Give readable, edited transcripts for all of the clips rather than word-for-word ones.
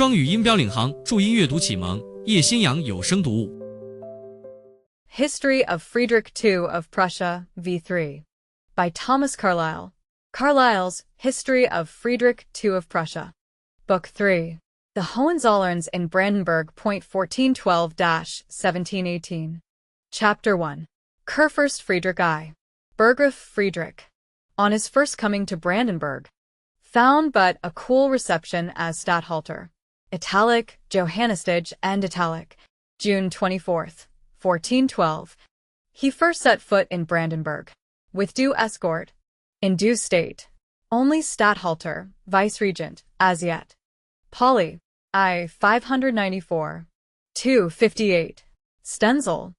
双语音标领航，注音阅读启蒙，叶兴阳有声读物。History of Friedrich II of Prussia, v3 by Thomas Carlyle. Carlyle's History of Friedrich II of Prussia. Book 3. The Hohenzollerns in Brandenburg. 1412-1718. Chapter 1. Kurfürst Friedrich I. Burggraf Friedrich, on his first coming to Brandenburg, found but a cool reception as Statthalter. Italic, Johannistage and Italic, June 24, 1412. He first set foot in Brandenburg, with due escort, in due state, only Statthalter, vice-regent, as yet. Pauli, I. 594. 258. Stenzel.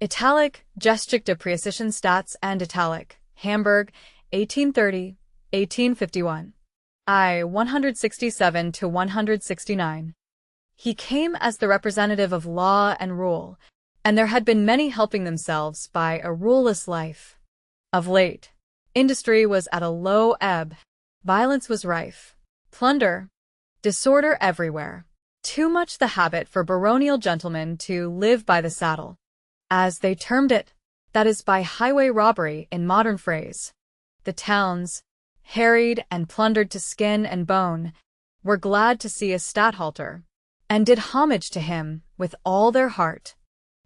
Italic, Geschichte Preußischen Stats and Italic, Hamburg, 1830, 1851. I. 167-169. He came as the representative of law and rule, and there had been many helping themselves by a ruleless life. Of late, industry was at a low ebb, violence was rife, plunder, disorder everywhere, too much the habit for baronial gentlemen to live by the saddle, as they termed it, that is by highway robbery in modern phrase. The towns, harried and plundered to skin and bone, were glad to see a Statthalter, and did homage to him with all their heart.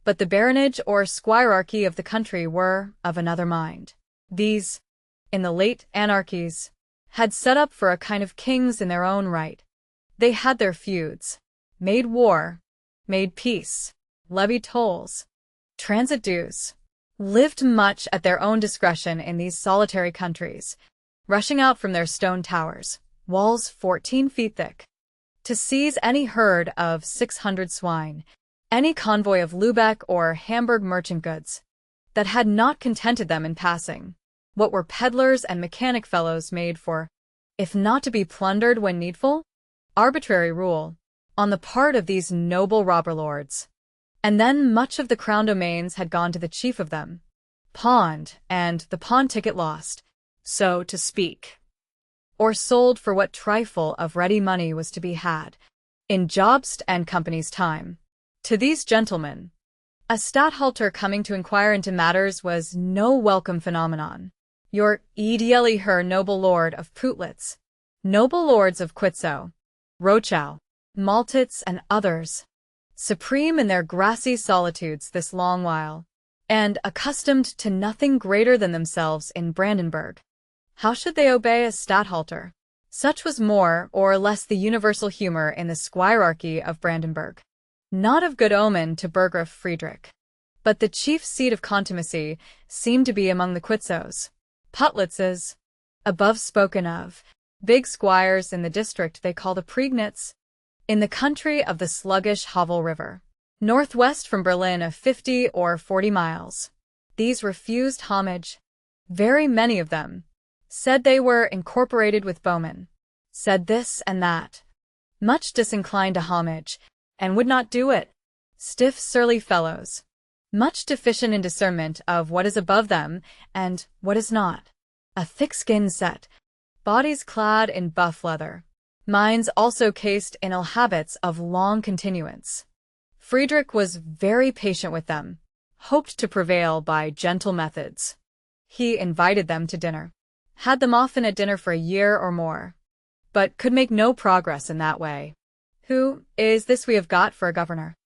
But the baronage or squirearchy of the country were of another mind. These, in the late anarchies, had set up for a kind of kings in their own right. They had their feuds, made war, made peace, levied tolls, transit dues, lived much at their own discretion in these solitary countries, rushing out from their stone towers, walls 14 feet thick, to seize any herd of 600 swine, any convoy of Lübeck or Hamburg merchant goods, that had not contented them in passing, what were peddlers and mechanic fellows made for, if not to be plundered when needful, arbitrary rule, on the part of these noble robber lords. And then much of the crown domains had gone to the chief of them, pawned, and the pawn ticket lost, so to speak, or sold for what trifle of ready money was to be had, in Jobst and Company's time. To these gentlemen, a Statthalter coming to inquire into matters was no welcome phenomenon. Your edeli Herr noble lord of Putlitz, noble lords of Quitzow, Rochow, Maltitz and others, supreme in their grassy solitudes this long while, and accustomed to nothing greater than themselves in Brandenburg. How should they obey a Statthalter? Such was more or less the universal humor in the squirearchy of Brandenburg. Not of good omen to Burggraf Friedrich. But the chief seat of contumacy seemed to be among the Quitzows, Putlitzes, above spoken of, big squires in the district they call the Priegnitz, in the country of the sluggish Havel River, northwest from Berlin of 50 or 40 miles. These refused homage. Very many of them said they were incorporated with bowmen, said this and that, much disinclined to homage, and would not do it. Stiff, surly fellows, much deficient in discernment of what is above them and what is not. A thick-skinned set, bodies clad in buff leather, minds also cased in ill habits of long continuance. Friedrich was very patient with them, hoped to prevail by gentle methods. He invited them to dinner, had them often at dinner for a year or more, but could make no progress in that way. "Who is this we have got for a governor?"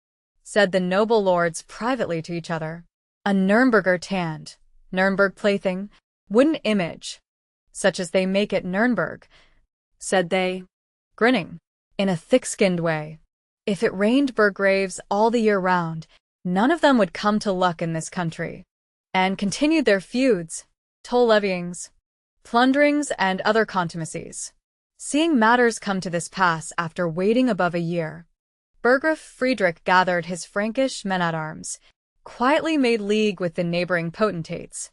said the noble lords privately to each other. "A Nürnberger tanned, Nürnberg plaything, wooden image, such as they make at Nürnberg," said they, grinning, in a thick-skinned way. If it rained Burgraves all the year round, none of them would come to luck in this country, and continued their feuds, toll-levyings, plunderings, and other contumacies. Seeing matters come to this pass after waiting above a year, Burggraf Friedrich gathered his Frankish men-at-arms, quietly made league with the neighboring potentates,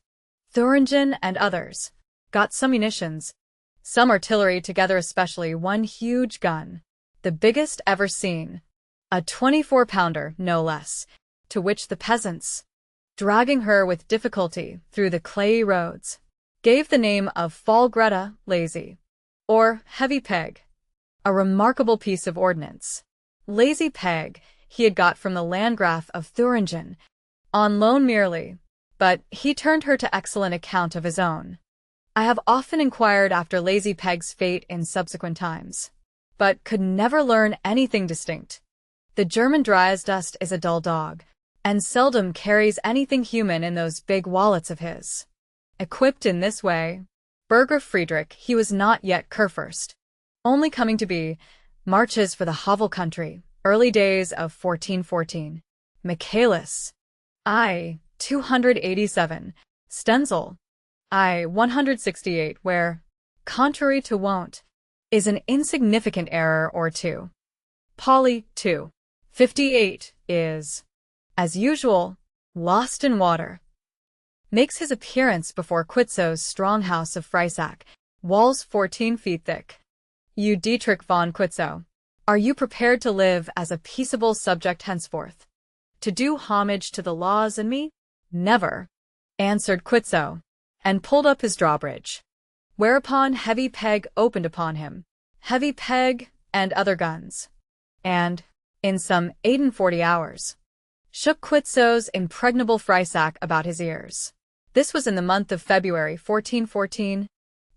Thuringen and others, got some munitions, some artillery, together especially one huge gun, the biggest ever seen, a 24-pounder, no less, to which the peasants, dragging her with difficulty through the clayey roads, gave the name of Fall Greta, lazy, or heavy peg, a remarkable piece of ordnance. Lazy Peg he had got from the Landgraf of Thuringen, on loan merely, but he turned her to excellent account of his own. I have often inquired after Lazy Peg's fate in subsequent times, but could never learn anything distinct. The German Dryasdust is a dull dog, and seldom carries anything human in those big wallets of his. Equipped in this way, Burgraf Friedrich he was not yet Kurfürst, only coming to be, marches for the Havel country, early days of 1414. Michaelis, I. 287, Stenzel, I. 168, where, contrary to wont, is an insignificant error or two. Polly, 2. 58, is, as usual, lost in water. Makes his appearance before Quitzo's strong house of Freysack, walls 14 feet thick. You Dietrich von Quitzow, are you prepared to live as a peaceable subject henceforth? To do homage to the laws and me? Never, answered Quitzow, and pulled up his drawbridge. Whereupon Heavy Peg opened upon him, Heavy Peg and other guns, and, in some 48 hours, shook Quitzow's impregnable Freysack about his ears. This was in the month of February 1414,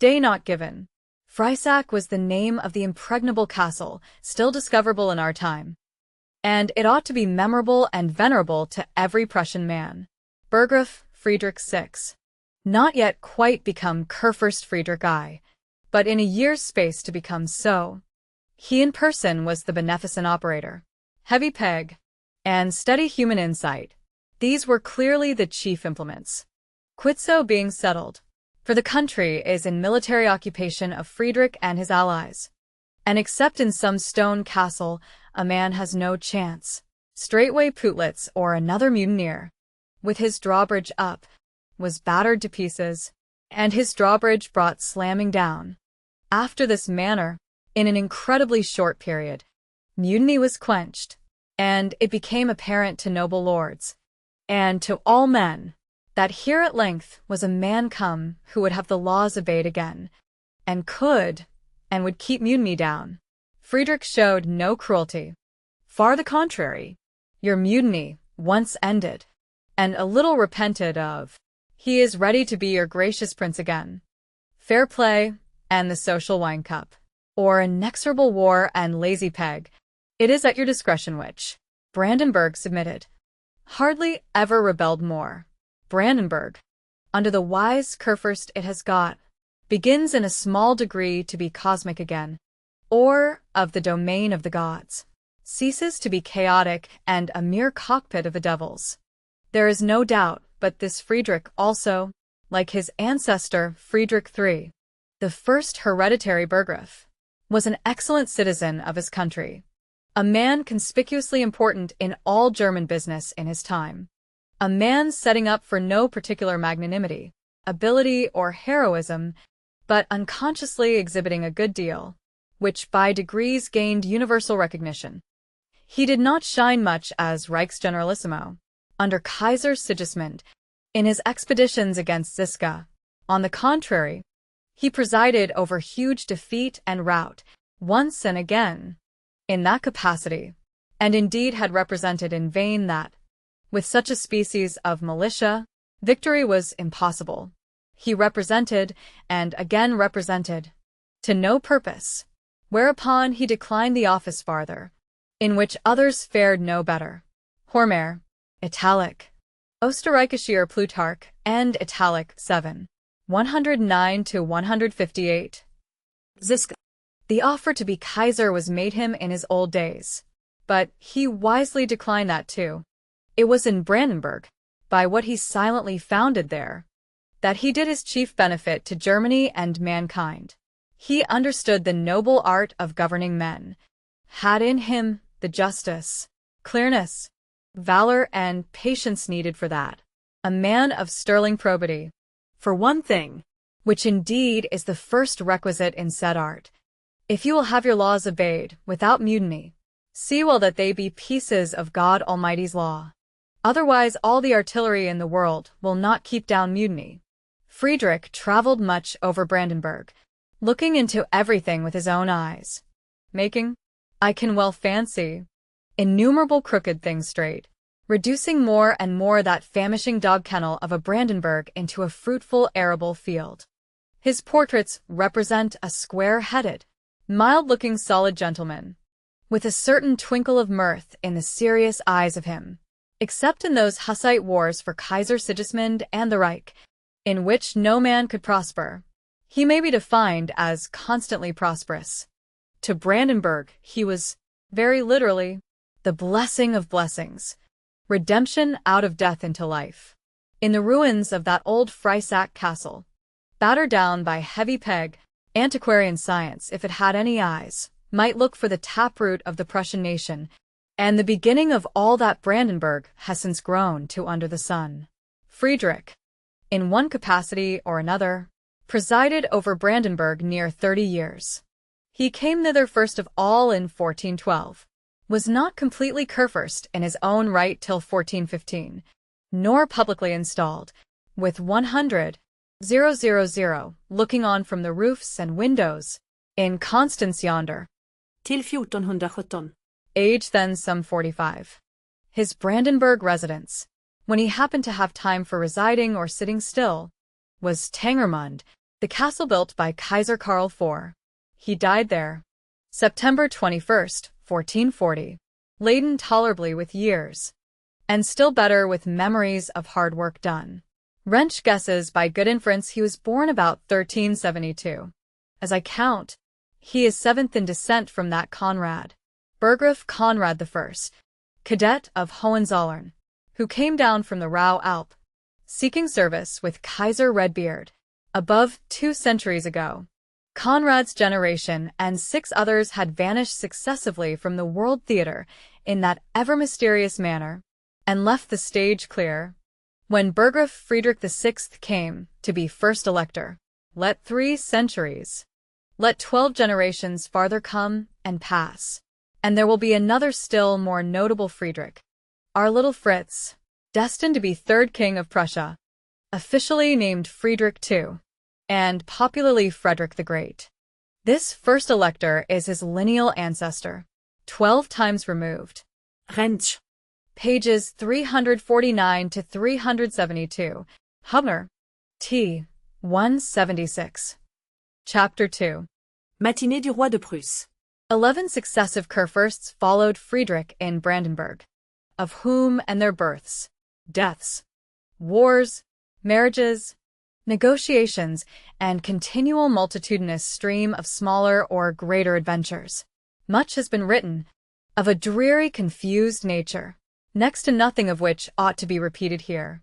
day not given. Freysack was the name of the impregnable castle, still discoverable in our time, and it ought to be memorable and venerable to every Prussian man. Burgraf Friedrich VI, not yet quite become Kurfürst Friedrich I, but in a year's space to become so. He in person was the beneficent operator. Heavy Peg, and steady human insight, these were clearly the chief implements. Quitzow being settled, for the country is in military occupation of Friedrich and his allies, and except in some stone castle, a man has no chance. Straightway Putlitz or another mutineer, with his drawbridge up, was battered to pieces, and his drawbridge brought slamming down. After this manner, in an incredibly short period, mutiny was quenched, and it became apparent to noble lords, and to all men, that here at length was a man come who would have the laws obeyed again, and could, and would keep mutiny down. Friedrich showed no cruelty. Far the contrary. Your mutiny, once ended, and a little repented of, he is ready to be your gracious prince again. Fair play, and the social wine cup, or inexorable war and Lazy Peg, it is at your discretion which. Brandenburg submitted. Hardly ever rebelled more. Brandenburg, under the wise Kurfürst it has got, begins in a small degree to be cosmic again, or of the domain of the gods, ceases to be chaotic and a mere cockpit of the devils. There is no doubt but this Friedrich also, like his ancestor Friedrich III, the first hereditary Burgraf, was an excellent citizen of his country, a man conspicuously important in all German business in his time. A man setting up for no particular magnanimity, ability, or heroism, but unconsciously exhibiting a good deal, which by degrees gained universal recognition. He did not shine much as Reichsgeneralissimo, under Kaiser Sigismund, in his expeditions against Ziska. On the contrary, he presided over huge defeat and rout, once and again, in that capacity, and indeed had represented in vain that, with such a species of militia, victory was impossible. He represented, and again represented, to no purpose, whereupon he declined the office farther, in which others fared no better. Hormer, italic, Österreichischer Plutarch, and italic 7, 109 to 158. Ziska. The offer to be Kaiser was made him in his old days, but he wisely declined that too. It was in Brandenburg, by what he silently founded there, that he did his chief benefit to Germany and mankind. He understood the noble art of governing men, had in him the justice, clearness, valor, and patience needed for that. A man of sterling probity, for one thing, which indeed is the first requisite in said art. If you will have your laws obeyed without mutiny, see well that they be pieces of God Almighty's law. Otherwise all the artillery in the world will not keep down mutiny. Friedrich traveled much over Brandenburg, looking into everything with his own eyes. making, I can well fancy, innumerable crooked things straight, reducing more and more that famishing dog kennel of a Brandenburg into a fruitful arable field. His portraits represent a square-headed, mild-looking solid gentleman, with a certain twinkle of mirth in the serious eyes of him, except in those Hussite wars for Kaiser Sigismund and the Reich, in which no man could prosper. He may be defined as constantly prosperous. To Brandenburg, he was, very literally, the blessing of blessings, redemption out of death into life. In the ruins of that old Freysack castle, battered down by heavy peg, antiquarian science, if it had any eyes, might look for the taproot of the Prussian nation, and the beginning of all that Brandenburg has since grown to under the sun. Friedrich, in one capacity or another, presided over Brandenburg near 30 years. He came thither first of all in 1412, was not completely Kurfürst in his own right till 1415, nor publicly installed, with 100,000 looking on from the roofs and windows, in Constance yonder, till 1417. Age then some 45. His Brandenburg residence, when he happened to have time for residing or sitting still, was Tangermund, the castle built by Kaiser Karl IV. He died there, September 21st, 1440, laden tolerably with years, and still better with memories of hard work done. Wrench guesses by good inference he was born about 1372. As I count, he is seventh in descent from that Conrad, Burggraf Conrad I, cadet of Hohenzollern, who came down from the Rau Alp, seeking service with Kaiser Redbeard, above 2 centuries ago. Conrad's generation and 6 others had vanished successively from the world theater in that ever-mysterious manner, and left the stage clear. When Burggraf Friedrich VI came to be first elector, let 3 centuries, let 12 generations farther come and pass, and there will be another still more notable Friedrich, our little Fritz, destined to be 3rd King of Prussia, officially named Friedrich II, and popularly Frederick the Great. This first elector is his lineal ancestor, 12 times removed. Rentsch. Pages 349 to 372. Hubner. T. 176. Chapter 2. Matinée du roi de Prusse. 11 successive Kurfürsts followed Friedrich in Brandenburg, of whom and their births, deaths, wars, marriages, negotiations, and continual multitudinous stream of smaller or greater adventures, much has been written, of a dreary, confused nature, next to nothing of which ought to be repeated here.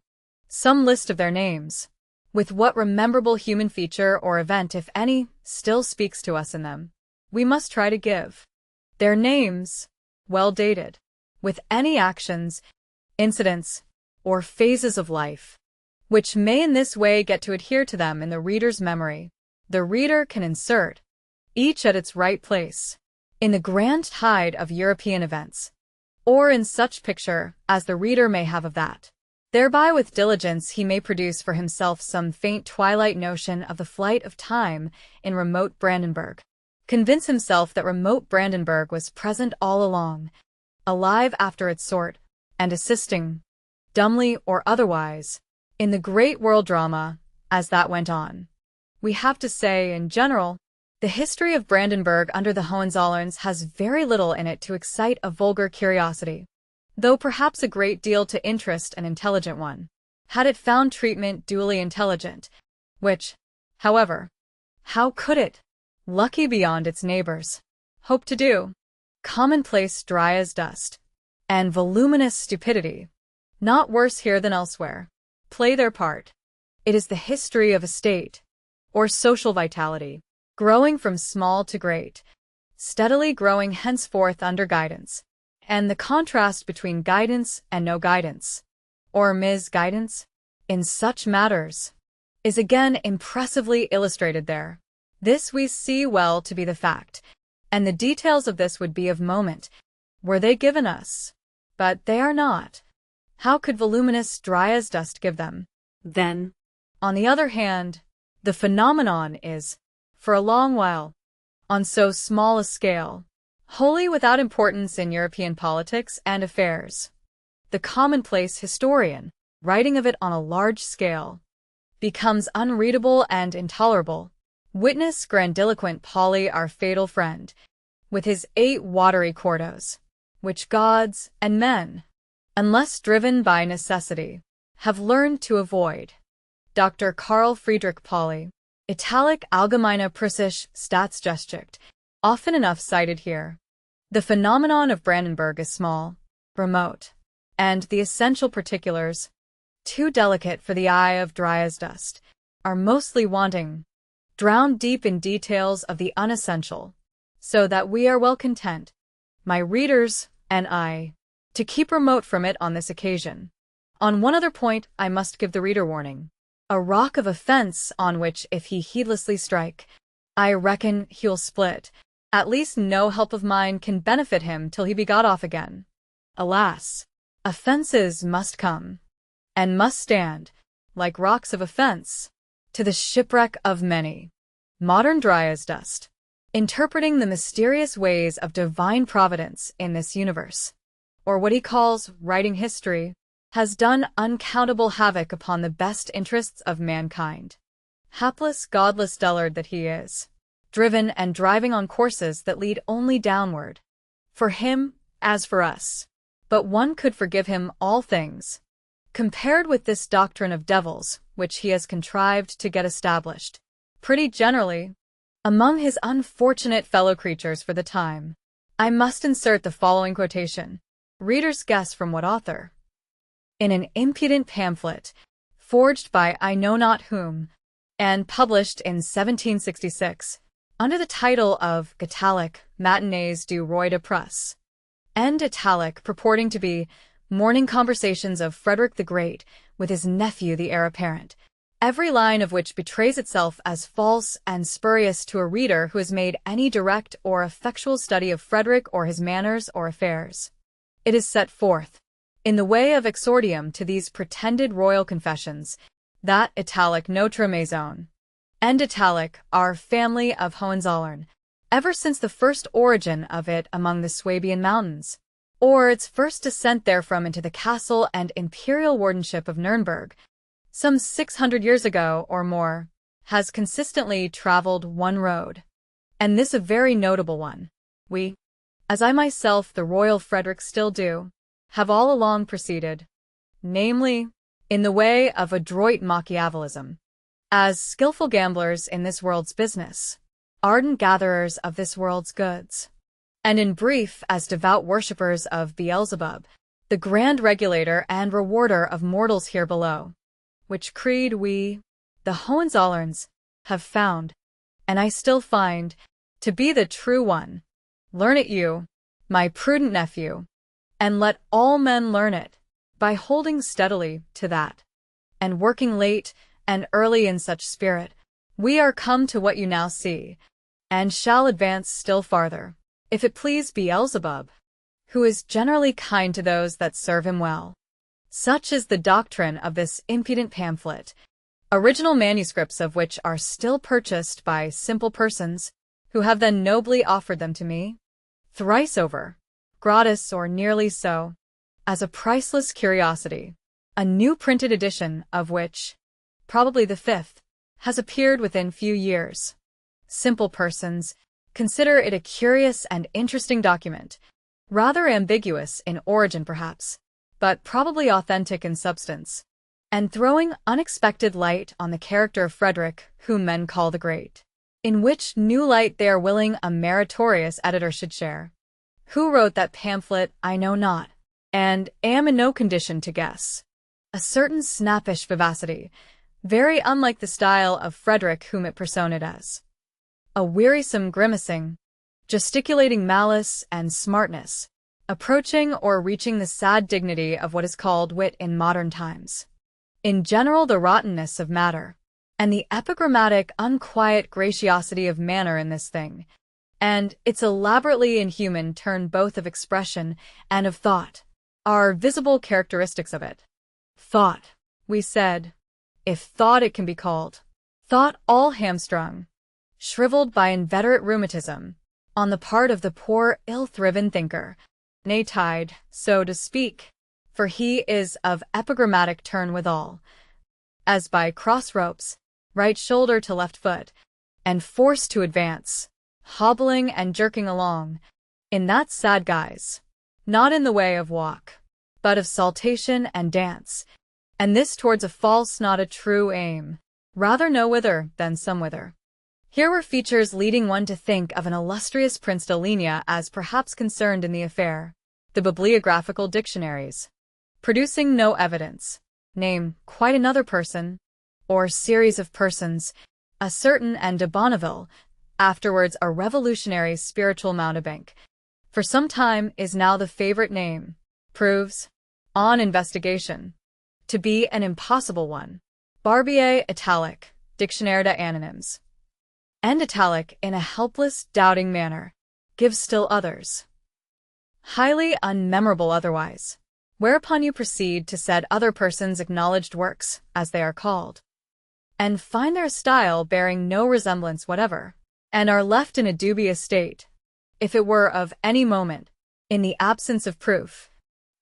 Some list of their names, with what rememberable human feature or event, if any, still speaks to us in them, we must try to give. Their names, well dated, with any actions, incidents, or phases of life, which may in this way get to adhere to them in the reader's memory, the reader can insert, each at its right place, in the grand tide of European events, or in such picture as the reader may have of that. Thereby with diligence he may produce for himself some faint twilight notion of the flight of time in remote Brandenburg, convince himself that remote Brandenburg was present all along, alive after its sort, and assisting, dumbly or otherwise, in the great world drama, as that went on. We have to say, in general, the history of Brandenburg under the Hohenzollerns has very little in it to excite a vulgar curiosity, though perhaps a great deal to interest an intelligent one, had it found treatment duly intelligent, which, however, how could it, lucky beyond its neighbors, hope to do? Commonplace dry as dust, and voluminous stupidity, not worse here than elsewhere, play their part. It is the history of a state, or social vitality, growing from small to great, steadily growing henceforth under guidance, and the contrast between guidance and no guidance, or misguidance, in such matters, is again impressively illustrated there. This we see well to be the fact, and the details of this would be of moment, were they given us. But they are not. How could voluminous dry as dust give them? Then, on the other hand, the phenomenon is, for a long while, on so small a scale, wholly without importance in European politics and affairs. The commonplace historian, writing of it on a large scale, becomes unreadable and intolerable. Witness grandiloquent Polly, our fatal friend, with his 8 watery quartos, which gods and men, unless driven by necessity, have learned to avoid. Dr. Karl Friedrich Polly, Italic Allgemeine Preußische Staatsgeschichte, often enough cited here. The phenomenon of Brandenburg is small, remote, and the essential particulars, too delicate for the eye of dry as dust, are mostly wanting, drowned deep in details of the unessential, so that we are well content, my readers and I, to keep remote from it on this occasion. On one other point I must give the reader warning. A rock of offense on which if he heedlessly strike, I reckon he'll split. At least no help of mine can benefit him till he be got off again. Alas, offences must come, and must stand, like rocks of offense, to the shipwreck of many. Modern dry as dust, interpreting the mysterious ways of divine providence in this universe, or what he calls writing history, has done uncountable havoc upon the best interests of mankind. Hapless, godless dullard that he is, driven and driving on courses that lead only downward. For him, as for us. But one could forgive him all things, compared with this doctrine of devils which he has contrived to get established, pretty generally, among his unfortunate fellow creatures for the time. I must insert the following quotation. Readers guess from what author. In an impudent pamphlet, forged by I know not whom, and published in 1766, under the title of Italic Matinées du Roi de Prusse, and Italic purporting to be Morning Conversations of Frederick the Great with his nephew the heir apparent, every line of which betrays itself as false and spurious to a reader who has made any direct or effectual study of Frederick or his manners or affairs. It is set forth, in the way of exordium to these pretended royal confessions, that Italic Notre Maison, and Italic our family of Hohenzollern, ever since the first origin of it among the Swabian mountains, or its first descent therefrom into the castle and imperial wardenship of Nuremberg, some 600 years ago or more, has consistently traveled one road, and this a very notable one. We, as I myself the royal Frederick still do, have all along proceeded, namely, in the way of adroit Machiavellism, as skillful gamblers in this world's business, ardent gatherers of this world's goods, and in brief as devout worshippers of Beelzebub, the grand regulator and rewarder of mortals here below, which creed we, the Hohenzollerns, have found, and I still find, to be the true one. Learn it you, my prudent nephew, and let all men learn it, by holding steadily to that, and working late and early in such spirit, we are come to what you now see, and shall advance still farther, if it please Beelzebub, who is generally kind to those that serve him well. Such is the doctrine of this impudent pamphlet, original manuscripts of which are still purchased by simple persons, who have then nobly offered them to me, thrice over, gratis or nearly so, as a priceless curiosity, a new printed edition of which, probably the 5th, has appeared within few years. Simple persons consider it a curious and interesting document, rather ambiguous in origin perhaps, but probably authentic in substance, and throwing unexpected light on the character of Frederick, whom men call the Great, in which new light they are willing a meritorious editor should share. Who wrote that pamphlet I know not, and am in no condition to guess. A certain snappish vivacity, very unlike the style of Frederick whom it personated as. A wearisome grimacing, gesticulating malice and smartness, approaching or reaching the sad dignity of what is called wit in modern times. In general the rottenness of matter, and the epigrammatic unquiet gratiosity of manner in this thing, and its elaborately inhuman turn both of expression and of thought, are visible characteristics of it. Thought, we said, if thought it can be called, thought all hamstrung, shriveled by inveterate rheumatism, on the part of the poor ill-thriven thinker, nay tied, so to speak, for he is of epigrammatic turn withal, as by cross ropes, right shoulder to left foot, and forced to advance, hobbling and jerking along, in that sad guise, not in the way of walk, but of saltation and dance, and this towards a false not a true aim, rather no whither than some whither. Here were features leading one to think of an illustrious Prince de Ligne as perhaps concerned in the affair, the bibliographical dictionaries, producing no evidence, name quite another person, or series of persons, a certain and de Bonneville, afterwards a revolutionary spiritual mountebank, for some time is now the favorite name, proves, on investigation, to be an impossible one. Barbier italic, Dictionnaire des Anonymes. End italic in a helpless, doubting manner, gives still others. Highly unmemorable otherwise, whereupon you proceed to said other persons' acknowledged works, as they are called, and find their style bearing no resemblance whatever, and are left in a dubious state, if it were of any moment, in the absence of proof.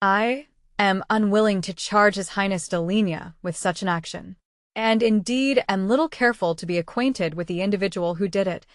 I am unwilling to charge His Highness de Ligne with such an action, and indeed am little careful to be acquainted with the individual who did it,